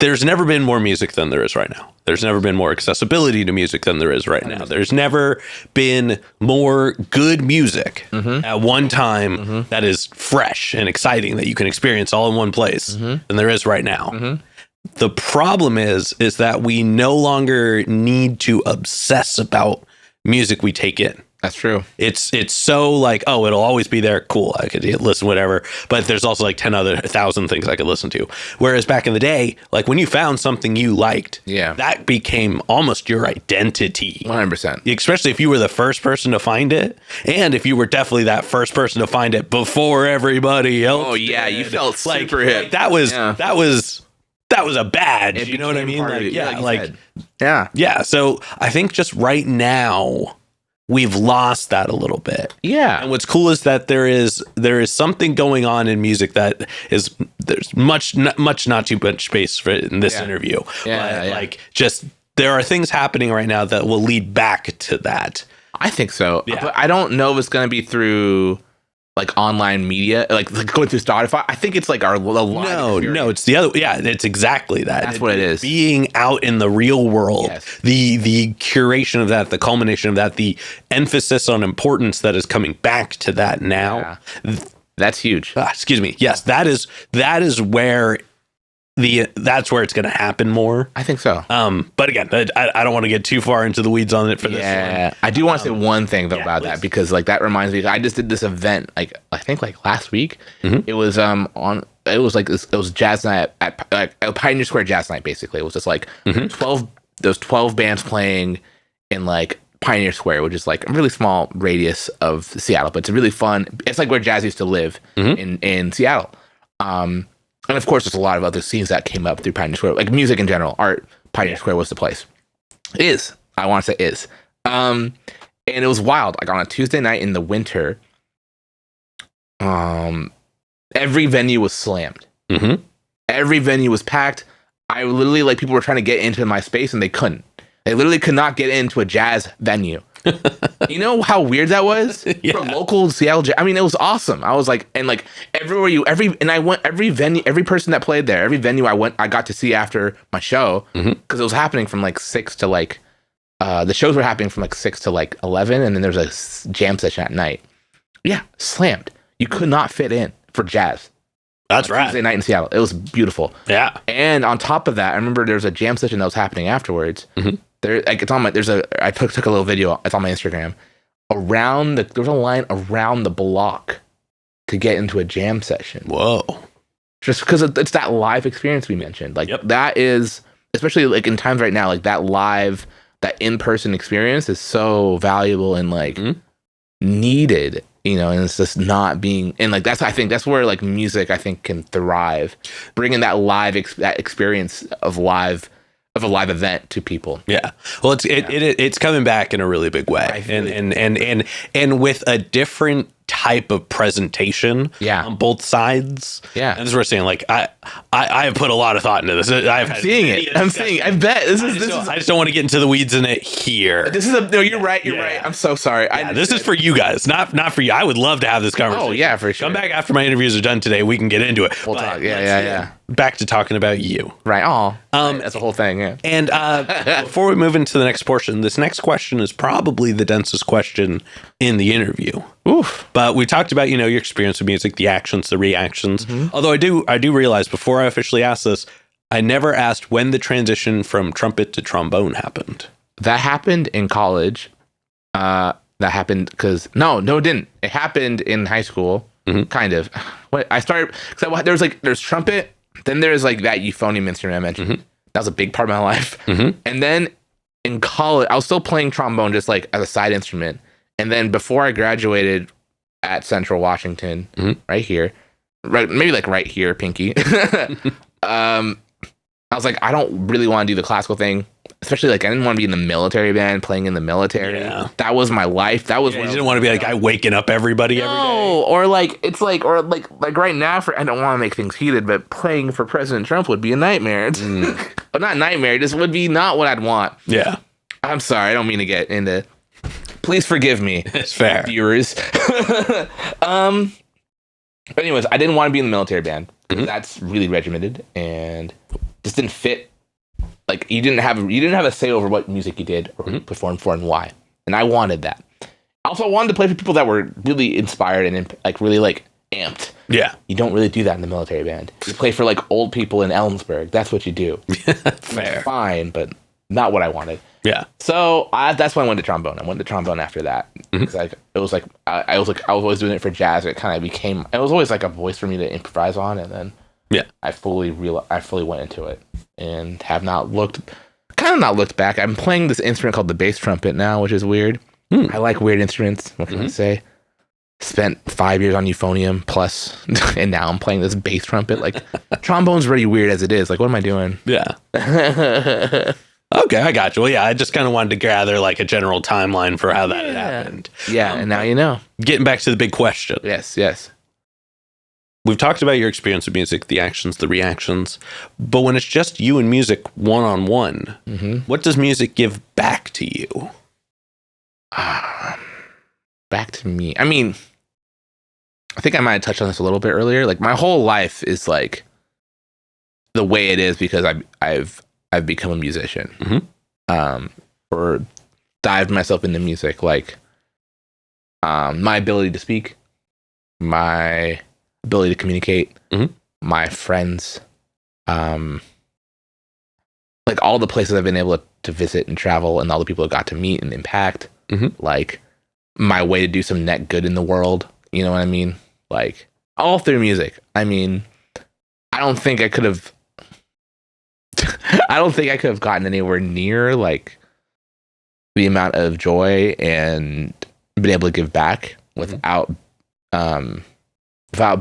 There's never been more music than there is right now. There's never been more accessibility to music than there is right now. There's never been more good music at one time that is fresh and exciting that you can experience all in one place than there is right now. The problem is that we no longer need to obsess about music we take in. That's true. It's so like, oh, it'll always be there. Cool. I could listen, whatever. But there's also like 10,000 things I could listen to. Whereas back in the day, like when you found something you liked, that became almost your identity. 100%. Especially if you were the first person to find it. And if you were definitely that first person to find it before everybody else. Oh, yeah. did. You felt super hip. Like that was a badge. You know what I mean? Yeah. So I think just right now, we've lost that a little bit. Yeah. And what's cool is that there is something going on in music that is, there's much not too much space for it in this interview. Yeah, like just there are things happening right now that will lead back to that. I think so. Yeah. But I don't know if it's going to be through like online media, like going through Spotify. I think it's like our live experience. No, it's the other. Yeah, it's exactly that. That's what it is. Being out in the real world, the curation of that, the culmination of that, the emphasis on importance that is coming back to that now. Yeah. That's huge. Excuse me. Yes, that is where that's where it's going to happen more. I think so. But again, I don't want to get too far into the weeds on it for this one. Yeah, I do want to say one thing though about that, because like that reminds me, I just did this event like I think like last week. It was it was jazz night at Pioneer Square Jazz Night. Basically, it was just like 12 bands playing in like Pioneer Square, which is like a really small radius of Seattle, but it's really fun. It's like where jazz used to live in Seattle. And of course, there's a lot of other scenes that came up through Pioneer Square, like music in general. Art, Pioneer Square was the place. I want to say is. And it was wild. Like on a Tuesday night in the winter, every venue was slammed. Every venue was packed. I literally, like, people were trying to get into my space and they couldn't. They literally could not get into a jazz venue. You know how weird that was for local Seattle jazz? I mean, it was awesome. I was like, and like every venue, every person that played there, every venue I got to see after my show, because it was happening from like 6 to like, the shows were happening from like 6 to like 11, and then there's a jam session at night. Yeah, slammed. You could not fit in for jazz. That's right. Tuesday night in Seattle. It was beautiful. Yeah. And on top of that, I remember there was a jam session that was happening afterwards. There, like, it's on my. I took a little video. It's on my Instagram. There was a line around the block to get into a jam session. Whoa! Just because it's that live experience we mentioned. Like that is, especially like in times right now, like that in-person experience is so valuable and like needed. You know, and it's just not being, and like I think that's where like music I think can thrive, bringing that live that experience of a live event to people. Yeah. Well, it's coming back in a really big way, and with a different type of presentation on both sides. Yeah. And this is what we're saying. Like I have put a lot of thought into this. I'm seeing it. I bet this is. I just don't want to get into the weeds in it here. No, you're right. You're right. I'm so sorry. This is for you guys, not for you. I would love to have this conversation. Oh yeah, for sure. Come back after my interviews are done today. We can get into it. We'll talk. Yeah. back to talking about you. Right. Oh, that's the whole thing. Yeah. And before we move into the next portion, this next question is probably the densest question in the interview. Oof. But we talked about, your experience with music, the actions, the reactions. Mm-hmm. Although I do realize before I officially asked this, I never asked when the transition from trumpet to trombone happened. That happened in college. That happened because no, it didn't. It happened in high school. Mm-hmm. Kind of. I started because there's trumpet, then there's like that euphonium instrument I mentioned. Mm-hmm. That was a big part of my life. Mm-hmm. And then in college, I was still playing trombone just like as a side instrument. And then before I graduated at Central Washington, right here, right here, Pinky. I was like, I don't really want to do the classical thing. Especially like I didn't want to be in the military band, playing in the military. Yeah. That was my life. That was You didn't want to be like guy waking up everybody every day. or like it's like or like right now I don't want to make things heated, but playing for President Trump would be a nightmare. It's well, not nightmare. This would be not what I'd want. Yeah. I'm sorry. I don't mean to get into. Please forgive me. It's fair. Viewers. But anyways, I didn't want to be in the military band. That's really regimented and just didn't fit. Like you didn't have a say over what music you did or performed for and why. And I wanted that. I also wanted to play for people that were really inspired and like really like amped. Yeah. You don't really do that in the military band. You play for like old people in Ellensburg. That's what you do. Fair. It's fine, but not what I wanted. Yeah. So that's when I went to trombone. I went to trombone after that. Like it was like I was always doing it for jazz. It kind of became. It was always like a voice for me to improvise on, and then I fully went into it and have not looked back. I'm playing this instrument called the bass trumpet now, which is weird. I like weird instruments. What can I say? Spent 5 years on euphonium plus, and now I'm playing this bass trumpet. Like trombone's really weird as it is. Like what am I doing? Yeah. Okay, I got you. Well, yeah, I just kind of wanted to gather like a general timeline for how that had happened. Yeah, and now you know. Getting back to the big question. Yes. We've talked about your experience with music, the actions, the reactions, but when it's just you and music one-on-one, what does music give back to you? Back to me. I mean, I think I might have touched on this a little bit earlier. Like my whole life is like the way it is because I've become a musician, or dived myself into music. Like my ability to speak, my ability to communicate, my friends, like all the places I've been able to visit and travel, and all the people I got to meet and impact, like my way to do some net good in the world. You know what I mean? Like all through music. I mean, I don't think I could have gotten anywhere near like the amount of joy and been able to give back without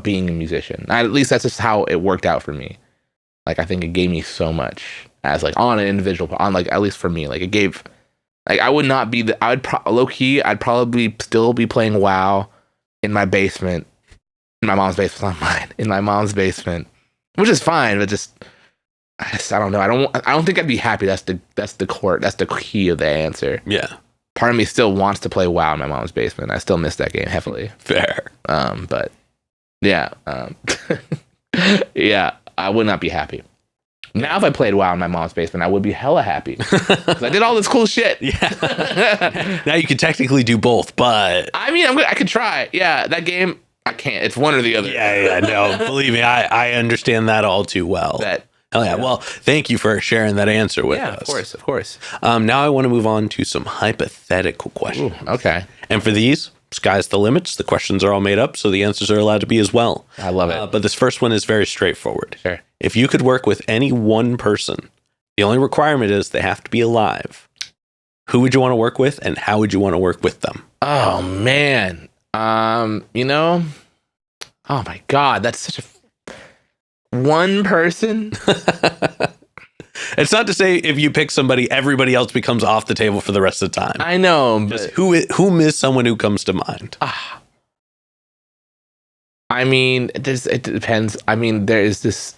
being a musician. At least that's just how it worked out for me. Like I think it gave me so much as like on an individual, on like at least for me, like it gave. Like I would not be low key. I'd probably still be playing WoW in my basement, in my mom's basement, not mine, in my mom's basement, which is fine. But I don't know. I don't think I'd be happy. That's the key of the answer. Yeah. Part of me still wants to play WoW in my mom's basement. I still miss that game heavily. Fair. But yeah. Yeah. I would not be happy. Now, if I played WoW in my mom's basement, I would be hella happy. 'Cause I did all this cool shit. Yeah. Now you can technically do both, but I mean, I could try. Yeah, that game, I can't. It's one or the other. Yeah. No, believe me, I understand that all too well. Hell yeah. Well, thank you for sharing that answer with us. Yeah, of course. Now I want to move on to some hypothetical questions. Ooh, okay. And for these, sky's the limits. The questions are all made up, so the answers are allowed to be as well. I love it. But this first one is very straightforward. Sure. If you could work with any one person, the only requirement is they have to be alive. Who would you want to work with, and how would you want to work with them? Oh man. Oh my God, that's such a one person. It's not to say if you pick somebody, everybody else becomes off the table for the rest of the time. I know. Just whom is someone who comes to mind? I mean, it depends. I mean, there is this.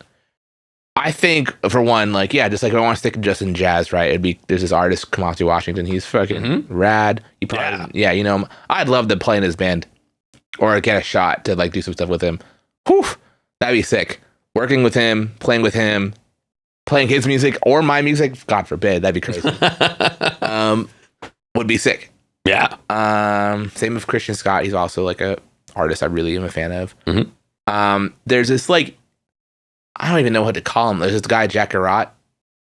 I think for one, like, yeah, just like if I want to stick just in jazz, right? There's this artist, Kamasi Washington. He's fucking rad. He probably, I'd love to play in his band or get a shot to like do some stuff with him. Whew, that'd be sick. working with him, playing his music or my music, God forbid, that'd be crazy. Would be sick. Yeah. Same with Christian Scott. He's also like a artist I really am a fan of. Mm-hmm. There's this like, I don't even know what to call him. There's this guy, Jack Garrott.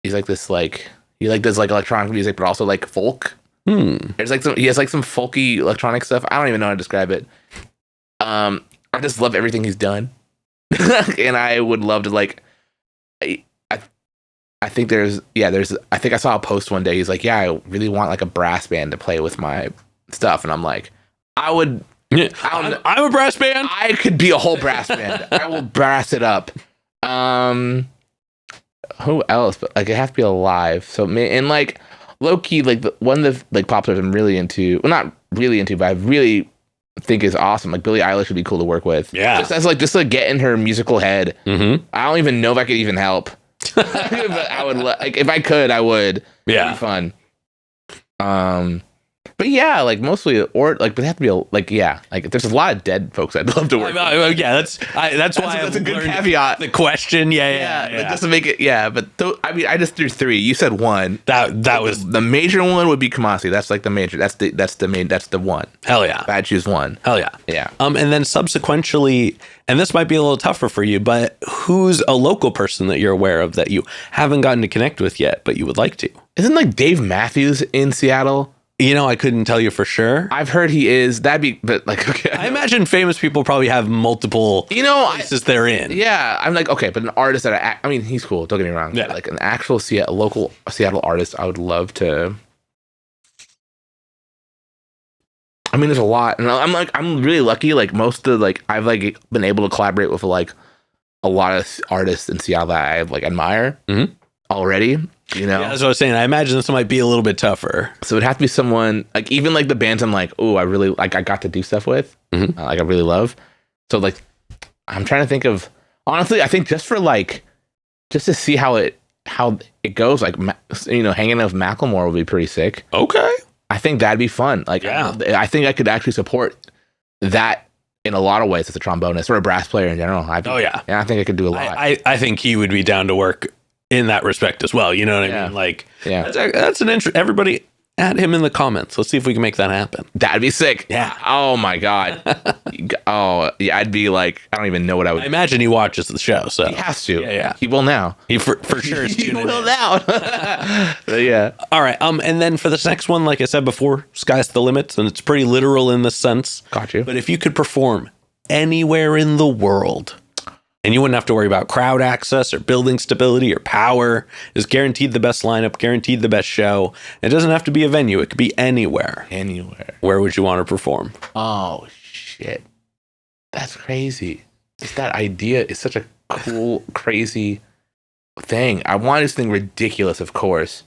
He's like this like, he like does like electronic music, but also like folk. There's like he has like some folky electronic stuff. I don't even know how to describe it. I just love everything he's done. And I would love to like, I think I think I saw a post one day. He's like, yeah, I really want like a brass band to play with my stuff. And I'm like, I'm a brass band. I could be a whole brass band. I will brass it up. Who else? But like, it has to be alive. So, and like low key, like one of the like pop stars I'm really into, well, not really into, but I really think is awesome. Like Billie Eilish would be cool to work with. Yeah. Just to get in her musical head. Mm-hmm. I don't even know if I could even help. But I would like if I could, I would. Yeah. It'd be fun. But yeah, like mostly, or like, but it have to be like, yeah, like there's a lot of dead folks I'd love to work with. Yeah, that's why that's a good caveat. The question, yeah. It doesn't make it, yeah. But I mean, I just threw three. You said one. That was the major one would be Kamasi. That's like the major. That's the one. Hell yeah. If I choose one. Hell yeah. Yeah. And then subsequently, and this might be a little tougher for you, but who's a local person that you're aware of that you haven't gotten to connect with yet, but you would like to? Isn't like Dave Matthews in Seattle? You know, I couldn't tell you for sure. I've heard he is. That'd be, but like, okay. I imagine famous people probably have multiple places they're in. Yeah. I'm like, okay, but an artist that I mean, he's cool. Don't get me wrong. Yeah. Like an actual local Seattle artist, I would love to. I mean, there's a lot. And I'm really lucky. Like most of I've like been able to collaborate with like a lot of artists in Seattle that I like admire already. You know, yeah, that's what I was saying. I imagine this might be a little bit tougher. So it'd have to be someone like even like the bands I'm like, oh, I really like I got to do stuff with, like I really love. So like, I'm trying to think of honestly. I think just to see how it goes. Like hanging out with Macklemore would be pretty sick. Okay, I think that'd be fun. Like, yeah. I think I could actually support that in a lot of ways as a trombonist or a brass player in general. I think I could do a lot. I think he would be down to work in that respect as well. You know what I mean? Like, that's an interest. Everybody add him in the comments. Let's see if we can make that happen. That'd be sick. Yeah. Oh my God. Oh yeah. I'd be like, I don't even know what I would. I imagine he watches the show, so he has to. Yeah. He will now. He for sure is he tuning will in. now. But yeah. All right. And then for this next one, like I said before, sky's the limits, and it's pretty literal in this sense. Got you. But if you could perform anywhere in the world, and you wouldn't have to worry about crowd access or building stability or power, is guaranteed the best lineup, guaranteed the best show. It doesn't have to be a venue. It could be anywhere. Anywhere. Where would you want to perform? Oh, shit. That's crazy. Just that idea is such a cool, crazy thing. I wanted something ridiculous, of course.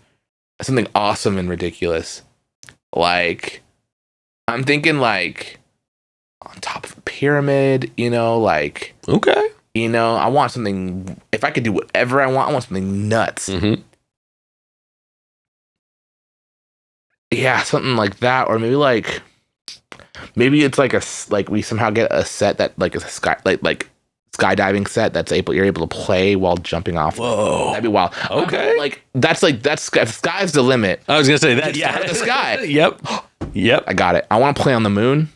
Something awesome and ridiculous. Like, I'm thinking like on top of a pyramid, like... Okay. I want something, if I could do whatever I want something nuts. Mm-hmm. Yeah, something like that. Or maybe it's like we somehow get a set that like is a skydiving set you're able to play while jumping off. Whoa. That'd be wild. Okay. That's sky's the limit. I was going to say that. Yeah. The sky. Yep. I got it. I want to play on the moon.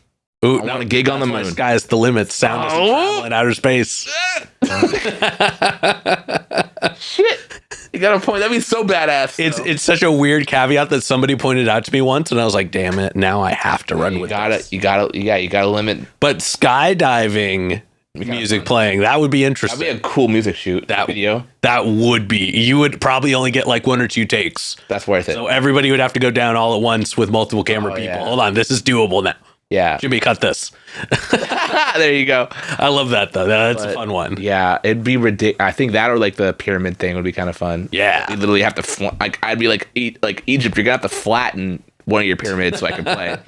Ooh, I want to gig on the moon. Sky's the limit. Sound doesn't travel in outer space. Shit. You got a point. That'd be so badass. It's such a weird caveat that somebody pointed out to me once, and I was like, "Damn it! Now I have to run with this." You got to limit. But skydiving music playing, that would be interesting. That'd be a cool music shoot. That video. That would be. You would probably only get like 1 or 2 takes. That's worth it. So everybody would have to go down all at once with multiple camera people. Yeah. Hold on, this is doable now. Yeah. Jimmy, cut this. There you go. I love that, though. That's a fun one. Yeah, it'd be ridiculous. I think that or like the pyramid thing would be kind of fun. Yeah. You literally have to, I'd be like Egypt, you're going to have to flatten one of your pyramids so I can play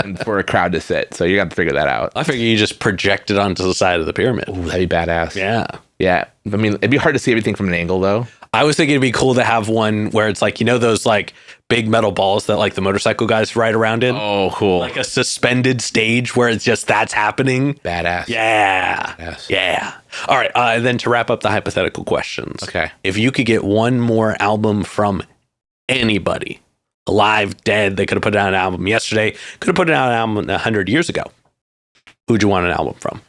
and for a crowd to sit. So you're going to have to figure that out. I figure you just project it onto the side of the pyramid. Ooh, that'd be badass. Yeah. Yeah. I mean, it'd be hard to see everything from an angle, though. I was thinking it'd be cool to have one where it's like, those like big metal balls that like the motorcycle guys ride around in. Oh, cool. Like a suspended stage where it's just that's happening. Badass. Yeah. Badass. Yeah. All right. Then to wrap up the hypothetical questions. Okay. If you could get one more album from anybody, alive, dead, they could have put out an album yesterday, could have put out an album 100 years ago, who'd you want an album from?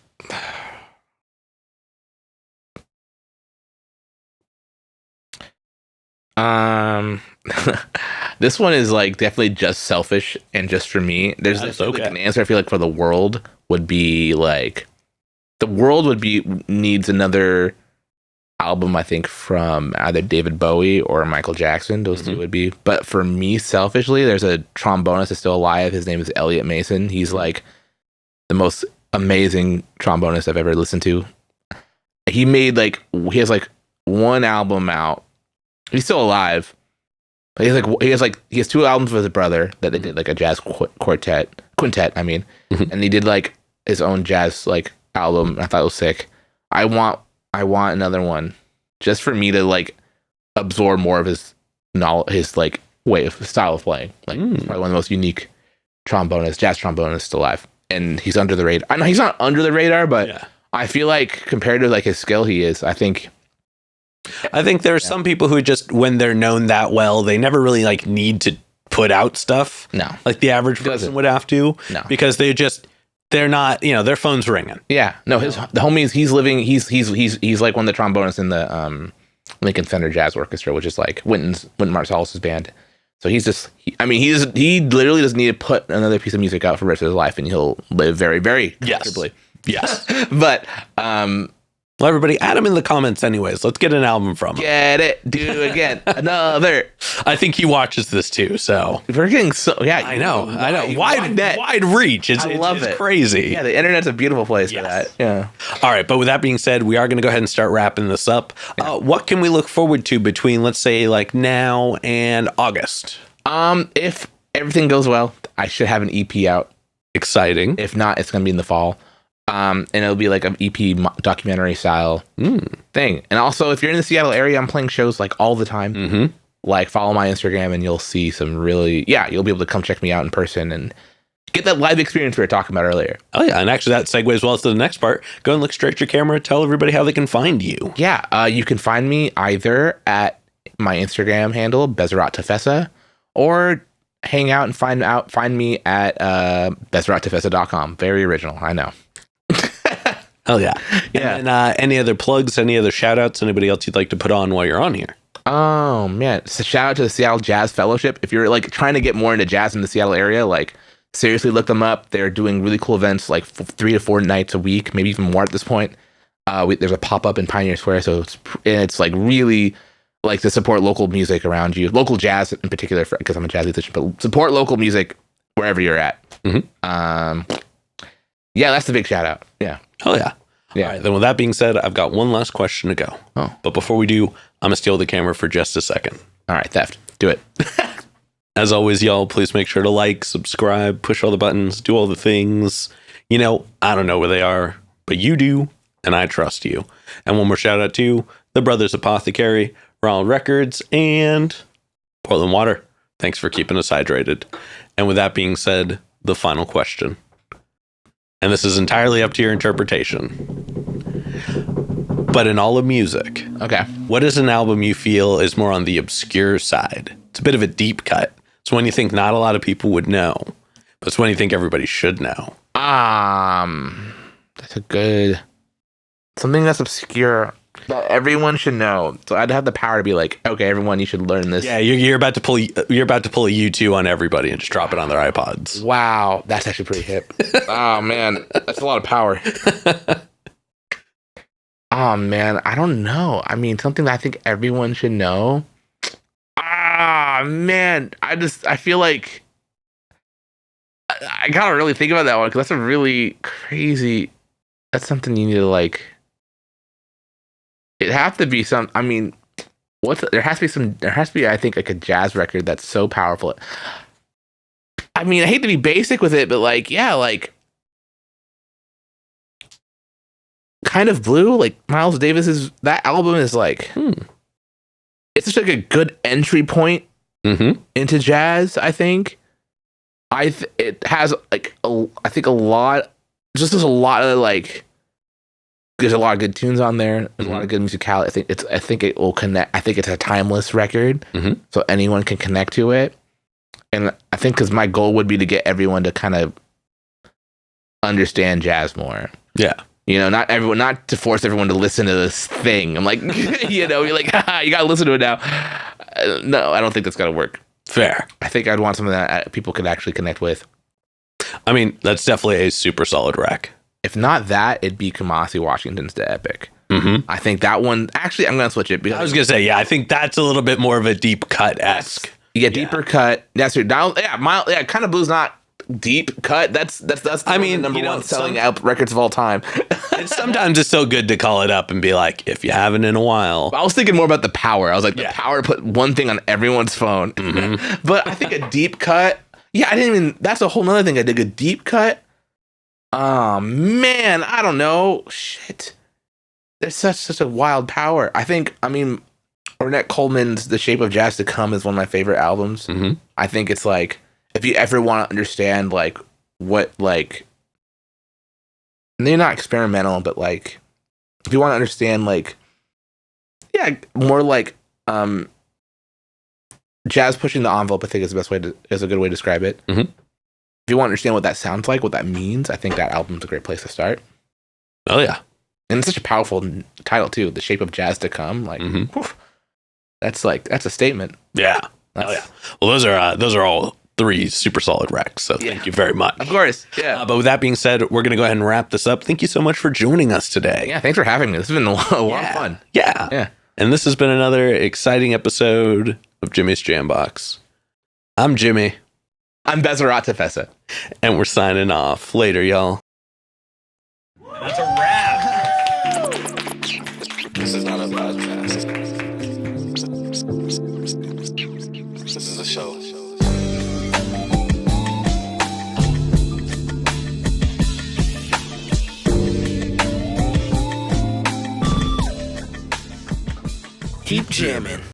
This one is like definitely just selfish and just for me. There's like an answer I feel like for the world would be like needs another album, I think, from either David Bowie or Michael Jackson. Those two would be. But for me, selfishly, there's a trombonist that's still alive. His name is Elliot Mason. He's like the most amazing trombonist I've ever listened to. He has like one album out. He's still alive. But he has two albums with his brother that they did like a jazz quintet. And he did like his own jazz like album. I thought it was sick. I want another one just for me to like absorb more of his knowledge, his like style of playing. Like probably one of the most unique jazz trombonists alive. And he's under the radar. I know he's not under the radar, but I feel like compared to like his skill, I think there are some people who just, when they're known that well, they never really like need to put out stuff. No, like the average person would have to. No, because they're not, their phone's ringing. Yeah, no, the homies he's like one of the trombonists in the Lincoln Center Jazz Orchestra, which is like Wynton Marsalis's band. So he literally doesn't need to put another piece of music out for the rest of his life, and he'll live very, very comfortably. Yes. But well, everybody, add them in the comments anyways. Let's get an album from him. Get it. Do again. Another. I think he watches this too, so. We're getting I know. Wide reach. It's crazy. Yeah, the internet's a beautiful place for that. Yeah. All right, but with that being said, we are going to go ahead and start wrapping this up. Yeah. What can we look forward to between, let's say, like now and August? If everything goes well, I should have an EP out. Exciting. If not, it's going to be in the fall. And it'll be like an EP documentary style thing. And also, if you're in the Seattle area, I'm playing shows like all the time. Mm-hmm. Like, follow my Instagram and you'll see some really, you'll be able to come check me out in person and get that live experience we were talking about earlier. Oh, yeah. And actually, that segues well to the next part. Go and look straight at your camera. Tell everybody how they can find you. Yeah. You can find me either at my Instagram handle, Beserat Tafesse, or hang out and find me at BeseratTafesse.com. Very original, I know. Hell yeah. Yeah. And any other plugs, any other shout outs, anybody else you'd like to put on while you're on here? Oh, man. So shout out to the Seattle Jazz Fellowship. If you're like trying to get more into jazz in the Seattle area, like seriously look them up. They're doing really cool events like 3 to 4 nights a week, maybe even more at this point. There's a pop-up in Pioneer Square. So it's like really like to support local music around you, local jazz in particular, because I'm a jazz musician, but support local music wherever you're at. Mm-hmm. Yeah, that's the big shout out. Yeah. Oh, yeah. Yeah. All right, then with that being said, I've got one last question to go. Oh. But before we do, I'm going to steal the camera for just a second. All right, theft. Do it. As always, y'all, please make sure to like, subscribe, push all the buttons, do all the things. I don't know where they are, but you do, and I trust you. And one more shout out to the Brothers Apothecary, Ronald Records, and Portland Water. Thanks for keeping us hydrated. And with that being said, the final question. And this is entirely up to your interpretation. But in all of music, okay, what is an album you feel is more on the obscure side? It's a bit of a deep cut. It's one you think not a lot of people would know, but it's one you think everybody should know. That's a good, something that's obscure that everyone should know. So I'd have the power to be like, okay, everyone, you should learn this. Yeah, you're about to pull a U2 on everybody and just drop it on their iPods. Wow, that's actually pretty hip. Oh man, that's a lot of power. Oh man, I don't know. I mean, something that I think everyone should know. Man, I feel like I gotta really think about that one, because that's a really crazy. That's something you need to like. It has to be some. I mean, there has to be. I think like a jazz record that's so powerful. I mean, I hate to be basic with it, but like, yeah, like Kind of Blue, like Miles Davis's, that album is like it's just like a good entry point into jazz. I think. It has like I think a lot. Just there's a lot of like. There's a lot of good tunes on there. There's a lot of good musicality. I think it will connect. I think it's a timeless record, so anyone can connect to it. And I think because my goal would be to get everyone to kind of understand jazz more. Yeah. Not to force everyone to listen to this thing. I'm like, you're like, you got to listen to it now. No, I don't think that's going to work. Fair. I think I'd want something that people could actually connect with. I mean, that's definitely a super solid rec. If not that, it'd be Kamasi Washington's The Epic. I think that one, actually, I'm going to switch it. Because I was going to say, I think that's a little bit more of a deep cut-esque. Yeah, deeper cut. That's your down. Yeah, kind of blues, not deep cut. That's the number one selling out records of all time. Sometimes it's so good to call it up and be like, if you haven't in a while. I was thinking more about the power. I was like, the power to put one thing on everyone's phone. But I think a deep cut. Yeah, that's a whole nother thing. I dig a deep cut. Oh man, I don't know. Shit, there's such a wild power. Ornette Coleman's "The Shape of Jazz to Come" is one of my favorite albums. I think it's like, if you ever want to understand like what like, and they're not experimental, but like, if you want to understand like, more like jazz pushing the envelope, I think is a good way to describe it. If you want to understand what that sounds like, what that means, I think that album's a great place to start. Oh yeah, and it's such a powerful title too, "The Shape of Jazz to Come." Like. That's a statement. Yeah. Oh yeah. Well, those are all three super solid recs. So thank you very much. Of course. Yeah. But with that being said, we're going to go ahead and wrap this up. Thank you so much for joining us today. Yeah. Thanks for having me. This has been a lot of fun. Yeah. Yeah. And this has been another exciting episode of Jimmy's Jambox. I'm Jimmy. I'm Beserat Tafesse. And we're signing off. Later, y'all. That's a wrap. This is not a podcast. This is a show. Keep jamming.